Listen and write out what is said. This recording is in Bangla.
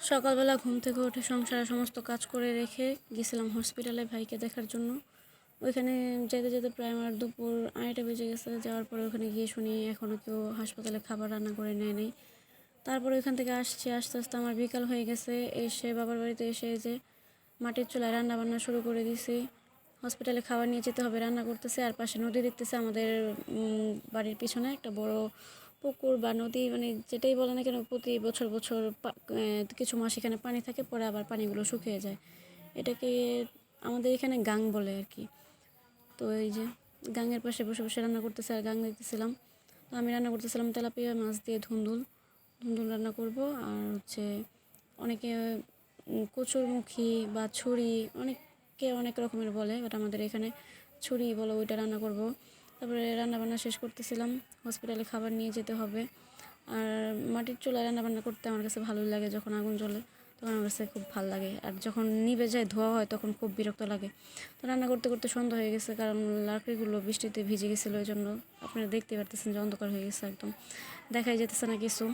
সকালবেলা ঘুম থেকে উঠে সংসারের সমস্ত কাজ করে রেখে গেছিলাম হসপিটালে ভাইকে দেখার জন্য। ওইখানে যেতে যেতে প্রায় আমার দুপুর 2:30 বেজে গেছে। যাওয়ার পরে ওখানে গিয়ে শুনি এখনও কেউ হাসপাতালে খাবার রান্না করে নেয় নাই। তারপরে ওইখান থেকে আস্তে আস্তে আমার বিকাল হয়ে গেছে। এসে বাবার বাড়িতে এসে যে মাটির চুলায় রান্না বান্না শুরু করে দিয়েছি। হসপিটালে খাবার নিয়ে যেতে হবে, রান্না করতেছে। আর পাশে নদী দেখতেছে আমাদের বাড়ির পিছনে একটা বড় পুকুর বা নদী, মানে যেটাই বলে না কেন, প্রতি বছর বছর কিছু মাস এখানে পানি থাকে, পরে আবার পানিগুলো শুকিয়ে যায়। এটাকে আমাদের এখানে গাং বলে আর কি। তো এই যে গাঙের পাশে বসে বসে রান্না করতেছে আর গাং দেখতেছিলাম। তো আমি রান্না করতেছিলাম তেলাপিয়া মাছ দিয়ে ধুন্দুল রান্না করব। আর হচ্ছে অনেকে কচুরমুখী বা ছুরি, অনেকে অনেক রকমের বলে, বাট আমাদের এখানে ছুরি বলে, ওইটা রান্না করব। তারপরে রান্নাবান্না শেষ করতেছিলাম, হসপিটালে খাবার নিয়ে যেতে হবে। আর মাটির চুলায় রান্নাবান্না করতে আমার কাছে ভালোই লাগে। যখন আগুন জ্বলে তখন আমার কাছে খুব ভালো লাগে, আর যখন নিভে যায় ধোয়া হয় তখন খুব বিরক্ত লাগে। তো রান্না করতে করতে সন্ধ্যা হয়ে গেছে, কারণ লাকড়িগুলো বৃষ্টিতে ভিজে গেছিলো, ওই জন্য আপনারা দেখতে পারতেছেন যে অন্ধকার হয়ে গেছে, একদম দেখাই যেতেছে না কিছু।